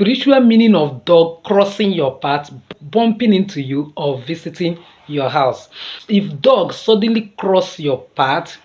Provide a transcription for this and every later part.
spiritual meaning of dog crossing your path, bumping into you, or visiting your house. If dogs suddenly cross your path,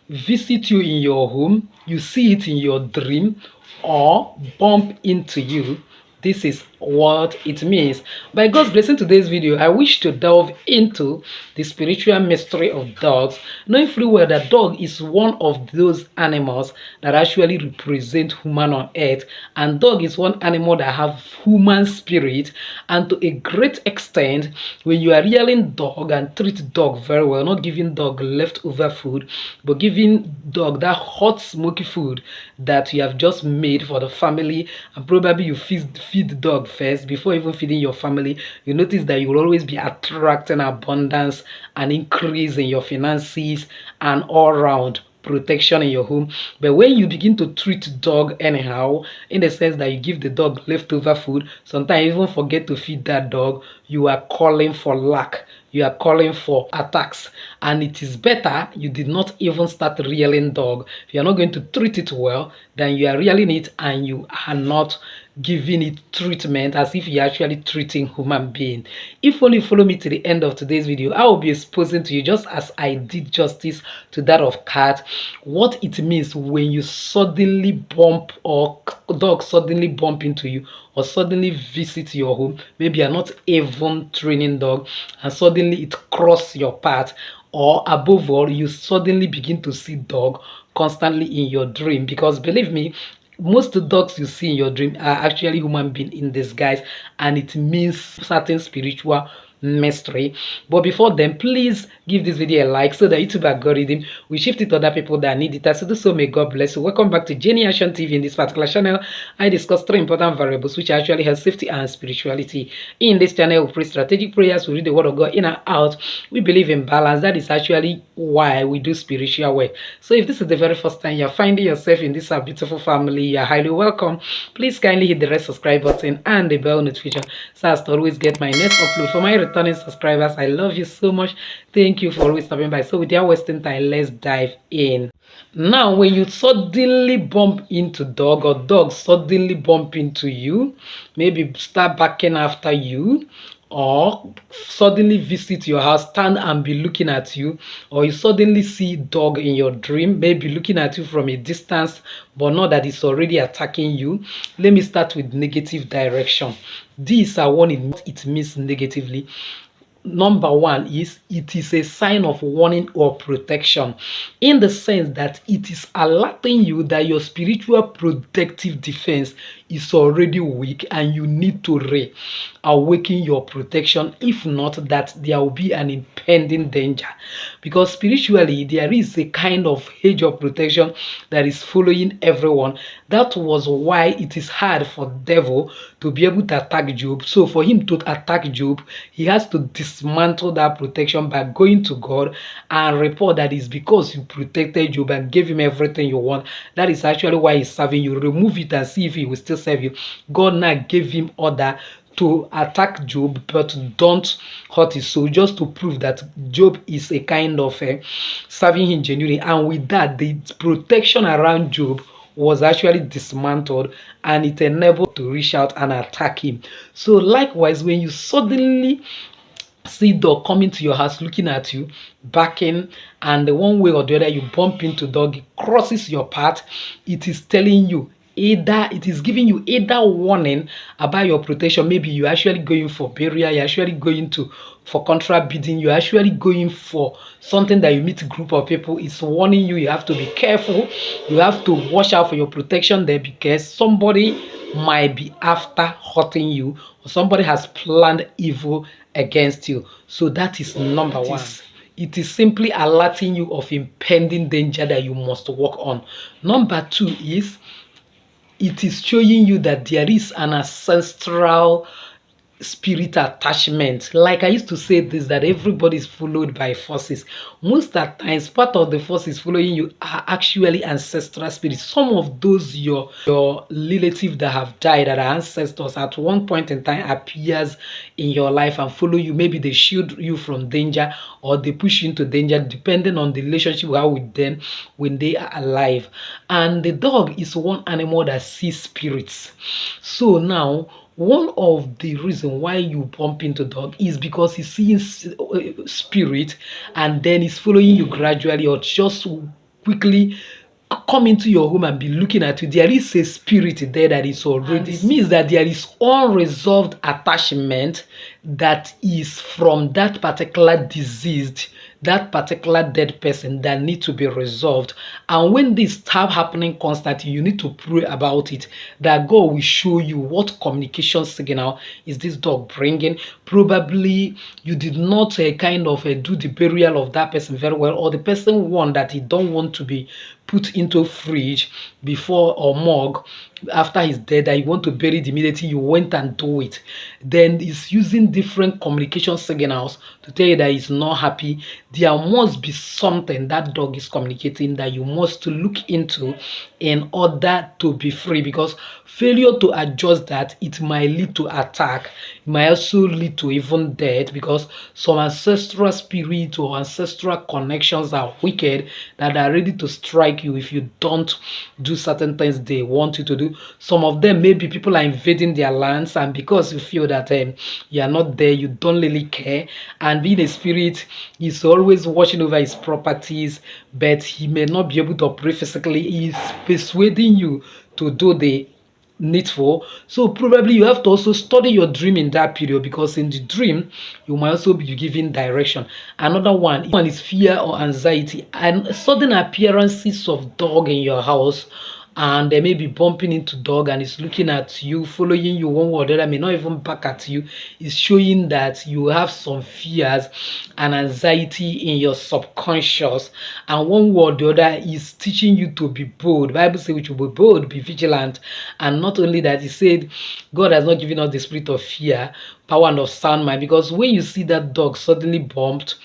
visit you in your home, you see it in your dream, or bump into you, this is what it means. By God's blessing, today's video, I wish to delve into the spiritual mystery of dogs, knowing fully well that dog is one of those animals that actually represent human on earth, and dog is one animal that have human spirit. And to a great extent, when you are rearing dog and treat dog very well, not giving dog leftover food, but giving dog that hot smoky food that you have just made for the family, and probably you feed the dog first before even feeding your family, you notice that you will always be attracting abundance and increase in your finances and all round protection in your home. But when you begin to treat dog anyhow, in the sense that you give the dog leftover food, sometimes you even forget to feed that dog, you are calling for lack, you are calling for attacks. And it is better you did not even start rearing dog. If you are not going to treat it well, then you are rearing it and you are not giving it treatment as if you're actually treating human being. If only follow me to the end of today's video, I will be exposing to you, just as I did justice to that of cat, what it means when you suddenly bump, or dog suddenly bump into you, or suddenly visit your home. Maybe you're not even training dog and suddenly it cross your path, or above all, you suddenly begin to see dog constantly in your dream. Because believe me, most dogs you see in your dream are actually human being in disguise, and it means certain spiritual mystery. But before then, please give this video a like so that YouTube algorithm will shift it to other people that need it. As you do so, may God bless you. Welcome back to Jenny Action TV. In this particular channel, I discuss three important variables which actually have safety and spirituality. In this channel, we pray strategic prayers, we read the word of God in and out, we believe in balance. That is actually why we do spiritual work. So if this is the very first time you're finding yourself in this beautiful family, you're highly welcome. Please kindly hit the red subscribe button and the bell notification so as to always get my next upload. For my returning subscribers, I love you so much. Thank you for always stopping by. So without wasting time, let's dive in. Now, when you suddenly bump into dog, or dog suddenly bump into you, maybe start barking after you, or suddenly visit your house, stand and be looking at you, or you suddenly see dog in your dream, maybe looking at you from a distance, but not that it's already attacking you. Let me start with negative direction. These are what it means negatively. Number one is, it is a sign of warning or protection, in the sense that it is alerting you that your spiritual protective defense is already weak and you need to awaken your protection. If not, that there will be an impending danger, because spiritually there is a kind of hedge of protection that is following everyone. That was why it is hard for devil to be able to attack Job. So for him to attack Job, he has to dismantle that protection by going to God and report that it's because you protected Job and gave him everything you want. That is actually why he's serving you. Remove it and see if he will still serve you. God now gave him order to attack Job, but don't hurt his soul, just to prove that Job is a kind of serving him genuinely. And with that, the protection around Job was actually dismantled, and it enabled to reach out and attack him. So likewise, when you suddenly see dog coming to your house, looking at you, barking, and the one way or the other you bump into dog, it crosses your path, it is telling you, either it is giving you either warning about your protection. Maybe you're actually going for burial, you're actually going to for contract bidding, you're actually going for something that you meet a group of people. It's warning you, you have to be careful, you have to watch out for your protection there, because somebody might be after hurting you, or somebody has planned evil against you. So that is number one. It is simply alerting you of impending danger that you must work on. Number two is, it is showing you that there is an ancestral spirit attachment. Like I used to say this, that everybody is followed by forces. Most of the times, part of the forces following you are actually ancestral spirits. Some of those your relative that have died, that are ancestors, at one point in time appears in your life and follow you. Maybe they shield you from danger, or they push you into danger, depending on the relationship you have with them when they are alive. And the dog is one animal that sees spirits. So now, one of the reason why you bump into dog is because he's seeing spirit, and then he's following you gradually, or just quickly come into your home and be looking at you. There is a spirit there that is already. It means that there is unresolved attachment that is from that particular deceased, that particular dead person, that need to be resolved. And when this start happening constantly, you need to pray about it, that God will show you what communication signal is this dog bringing. Probably you did not kind of do the burial of that person very well, or the person one that he don't want to be put into fridge before, or morgue after he's dead, that you want to bury it immediately, you went and do it. Then it's using different communication signals to tell you that he's not happy. There must be something that dog is communicating that you must look into in order to be free, because failure to adjust that, it might lead to attack, it might also lead to even death, because some ancestral spirit or ancestral connections are wicked, that are ready to strike you if you don't do certain things they want you to do. Some of them, maybe people are invading their lands, and because you feel that you are not there, you don't really care. And being a spirit, he's always watching over his properties, but he may not be able to operate physically. He's persuading you to do the needful. So probably you have to also study your dream in that period, because in the dream you might also be given direction. Another one is fear or anxiety, and sudden appearances of dog in your house, and they may be bumping into dog and it's looking at you, following you one way or the other, may not even back at you, is showing that you have some fears and anxiety in your subconscious, and one way or the other is teaching you to be bold. Bible says we should be bold, be vigilant. And not only that, he said God has not given us the spirit of fear, power and of sound mind. Because when you see that dog suddenly bumped,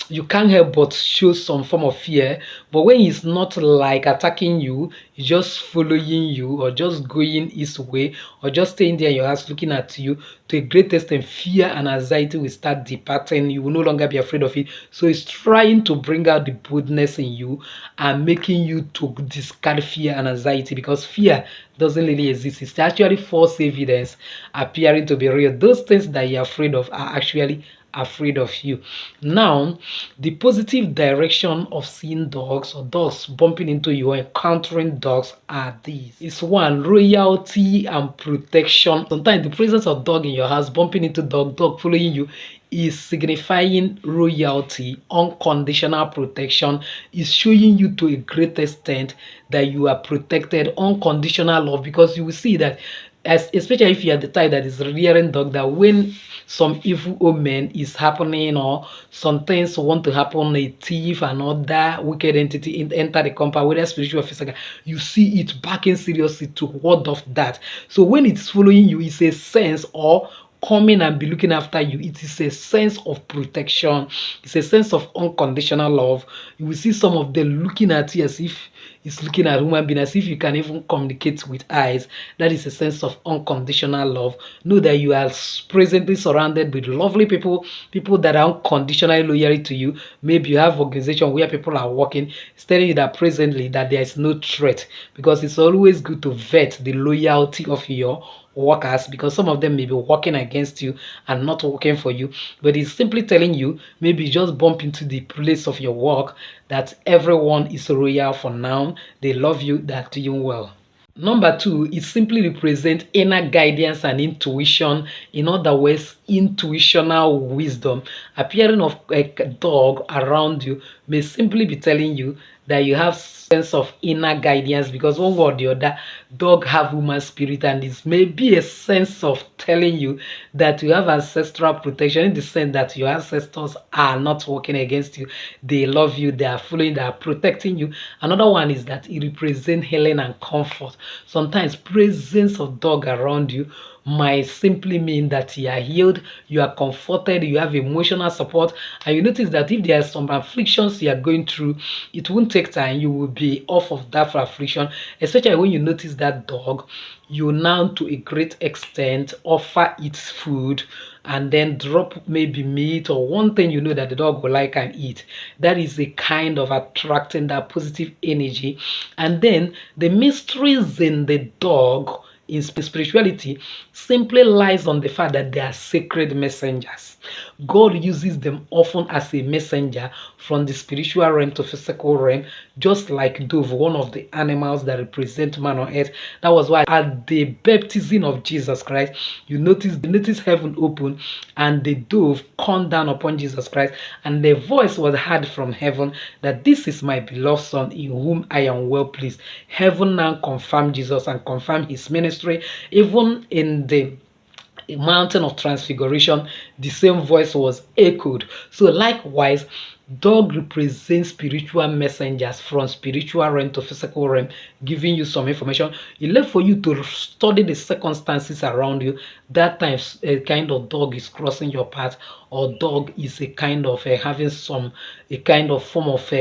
you can't help but show some form of fear. But when he's not like attacking you, he's just following you, or just going his way, or just staying there in your house looking at you, to a great extent fear and anxiety will start departing. You will no longer be afraid of it. So it's trying to bring out the boldness in you and making you to discard fear and anxiety, because fear doesn't really exist. It's actually false evidence appearing to be real. Those things that you're afraid of are actually afraid of you. Now, the positive direction of seeing dogs, or dogs bumping into you, or encountering dogs, are these. It's one, royalty and protection. Sometimes the presence of dog in your house, bumping into dog following you, is signifying royalty, unconditional protection, is showing you to a great extent that you are protected, unconditional love. Because you will see that, especially if you are the type that is rearing dog, that when some evil omen is happening, or some things want to happen, a thief and other wicked entity enter the compound, whether spiritual or physical, you see it backing seriously to ward off that. So when it's following you, it's a sense, or coming and be looking after you, it is a sense of protection, it's a sense of unconditional love. You will see some of them looking at you as if it's looking at human being, as if you can even communicate with eyes. That is a sense of unconditional love. Know that you are presently surrounded with lovely people that are unconditionally loyal to you. Maybe you have organization where people are working, it's telling you that presently that there is no threat, because it's always good to vet the loyalty of your workers, because some of them may be working against you and not working for you. But it's simply telling you, maybe just bump into the place of your work, that everyone is royal for now, they love you, they're doing well. Number two, it simply represents inner guidance and intuition. In other words, intuitional wisdom. Appearing of a dog around you may simply be telling you that you have sense of inner guidance, because one way or the other, dog have human spirit, and this may be a sense of telling you that you have ancestral protection, in the sense that your ancestors are not working against you, they love you, they are following, they are protecting you. Another one is that it represents healing and comfort. Sometimes presence of dog around you might simply mean that you are healed, you are comforted, you have emotional support. And you notice that if there are some afflictions you are going through, it won't take time, you will be off of that affliction. Especially when you notice that dog, you now to a great extent offer its food and then drop maybe meat or one thing you know that the dog will like and eat. That is a kind of attracting that positive energy. And then the mysteries in the dog in spirituality simply lies on the fact that they are sacred messengers. God uses them often as a messenger from the spiritual realm to physical realm, just like dove, one of the animals that represent man on earth. That was why at the baptism of Jesus Christ, you notice heaven open and the dove come down upon Jesus Christ, and the voice was heard from heaven that this is my beloved son in whom I am well pleased. Heaven now confirmed Jesus and confirmed his ministry. Even in the mountain of transfiguration, the same voice was echoed. So likewise, dog represents spiritual messengers from spiritual realm to physical realm, giving you some information. It left for you to study the circumstances around you. That time a kind of dog is crossing your path, or dog is a kind of having some a kind of form of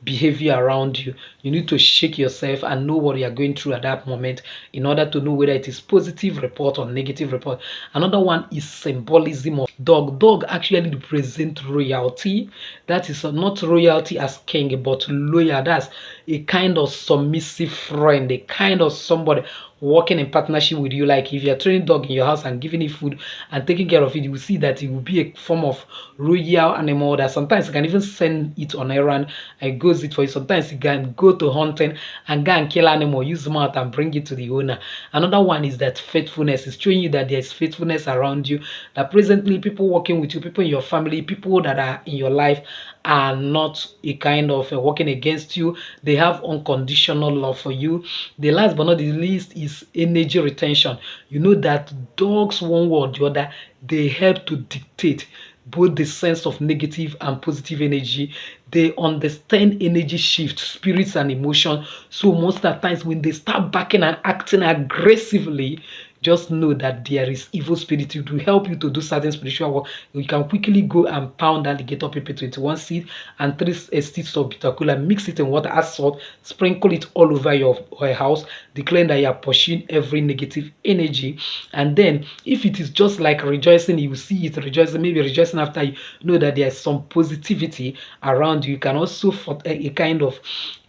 behavior around you. You need to shake yourself and know what you are going through at that moment in order to know whether it is positive report or negative report. Another one is symbolism of dog. Dog actually represent royalty. That is not royalty as king, but loyal. That's a kind of submissive friend, a kind of somebody working in partnership with you. Like if you're training dog in your house and giving it food and taking care of it, you will see that it will be a form of royal animal that sometimes you can even send it on errand and it goes it for you. Sometimes you can go to hunting and go and kill animal, use mouth and bring it to the owner. Another one is that faithfulness is showing you that there is faithfulness around you, that presently people working with you, people in your family, people that are in your life are not a kind of working against you. They have unconditional love for you. The last but not the least is energy retention. You know that dogs, one way or the other, they help to dictate both the sense of negative and positive energy. They understand energy shift, spirits, and emotion. So most of the times when they start backing and acting aggressively, just know that there is evil spirit to help you to do certain spiritual work. You can quickly go and pound alligator pepper 21 seed and 3 sticks of bitter cola, mix it in water, add salt, sprinkle it all over your house, declaring that you are pursuing every negative energy. And then if it is just like rejoicing, you will see it rejoicing, maybe rejoicing after you know that there is some positivity around you. You can also for a kind of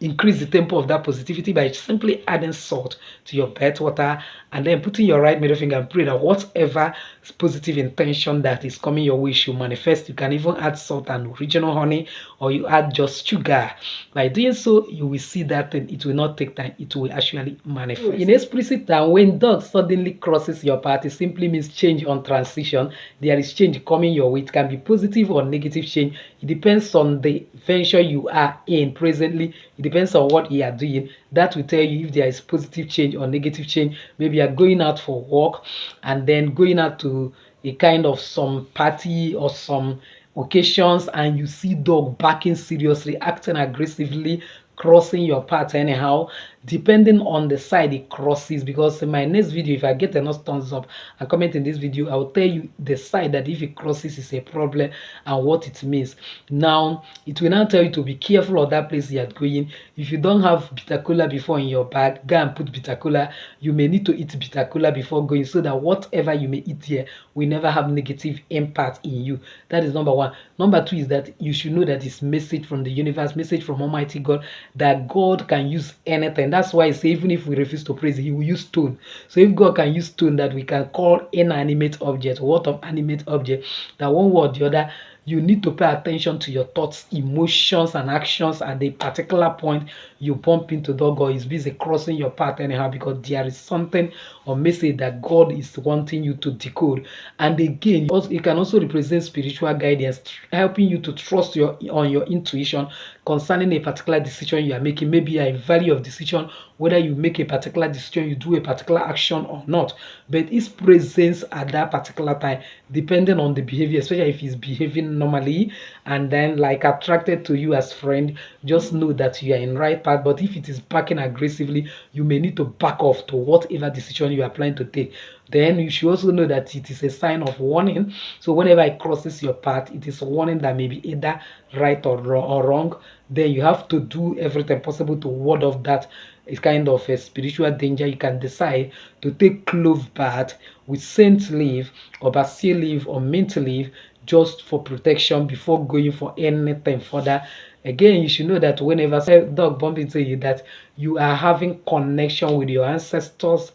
increase the tempo of that positivity by simply adding salt to your bath water and then putting your right middle finger and pray that whatever positive intention that is coming your way should manifest. You can even add salt and original honey, or you add just sugar. By doing so, you will see that it will not take time, it will actually manifest. In explicit term, when dog suddenly crosses your path, it simply means change on transition. There is change coming your way. It can be positive or negative change. It depends on the venture you are in presently. It depends on what you are doing. That will tell you if there is positive change or negative change. Maybe you are going out for work and then going out to a kind of some party or some occasions and you see dog barking seriously, acting aggressively, crossing your path anyhow, depending on the side it crosses. Because in my next video, if I get enough thumbs up and comment in this video, I will tell you the side that if it crosses is a problem and what it means. Now it will now tell you to be careful of that place you are going. If you don't have bitter cola before in your bag, go and put bitter cola. You may need to eat bitter cola before going, so that whatever you may eat here will never have negative impact in you. That is number one. Number two is that you should know that it's message from the universe, message from Almighty God, that God can use anything. That's why I say even if we refuse to praise, He will use stone. So if God can use stone that we can call inanimate object, what of animate object, that one way or the other, you need to pay attention to your thoughts, emotions, and actions at the particular point you bump into dog or is busy crossing your path anyhow, because there is something or message that God is wanting you to decode. And again, it can also represent spiritual guidance, helping you to trust on your intuition concerning a particular decision you are making. Maybe a value of decision, whether you make a particular decision, you do a particular action or not. But its presence at that particular time, depending on the behavior, especially if he's behaving behaving normally and then like attracted to you as friend, just know that you are in right path. But if it is barking aggressively, you may need to back off to whatever decision you are planning to take. Then you should also know that it is a sign of warning. So whenever it crosses your path, it is a warning that may be either right or wrong. Then you have to do everything possible to ward off that. It's kind of a spiritual danger. You can decide to take clove bath with saint leaf or basil leaf or mint leaf just for protection before going for anything further. Again, you should know that whenever a dog bump into you, that you are having connection with your ancestors,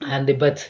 and but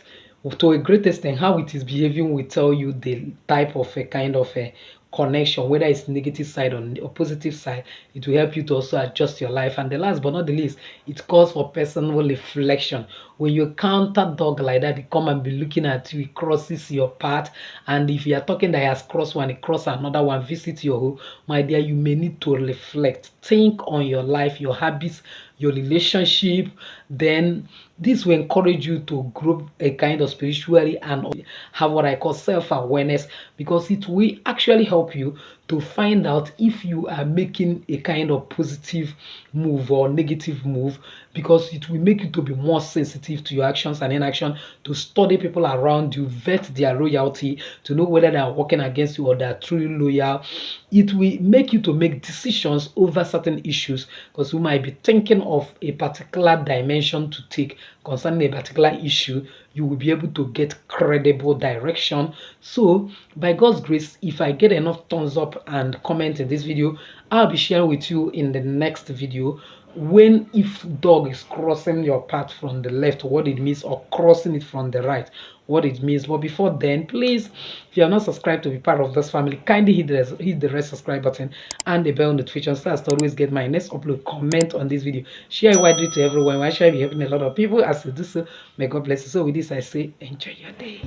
to a great extent how it is behaving will tell you the type of a kind of a connection, whether it's negative side or positive side. It will help you to also adjust your life. And the last but not the least, it calls for personal reflection. When you counter dog like that, they come and be looking at you, it crosses your path, and if you are talking that he has crossed one, he cross another one, visit your home, my dear, you may need to reflect, think on your life, your habits, your relationship. Then this will encourage you to grow a kind of spiritually and have what I call self-awareness, because it will actually help you to find out if you are making a kind of positive move or negative move, because it will make you to be more sensitive to your actions and inaction, to study people around you, vet their loyalty, to know whether they are working against you or they are truly loyal. It will make you to make decisions over certain issues, because you might be thinking of a particular dimension to take concerning a particular issue. You will be able to get credible direction. So by God's grace, if I get enough thumbs up and comment in this video, I'll be sharing with you in the next video when if dog is crossing your path from the left, what it means, or crossing it from the right, what it means. But before then, please, if you are not subscribed to be part of this family, kindly hit the red subscribe button and the bell notification so as to always get my next upload. Comment on this video, share it widely to everyone. I shall be helping a lot of people as you do so. May God bless you. So with this I say, enjoy your day.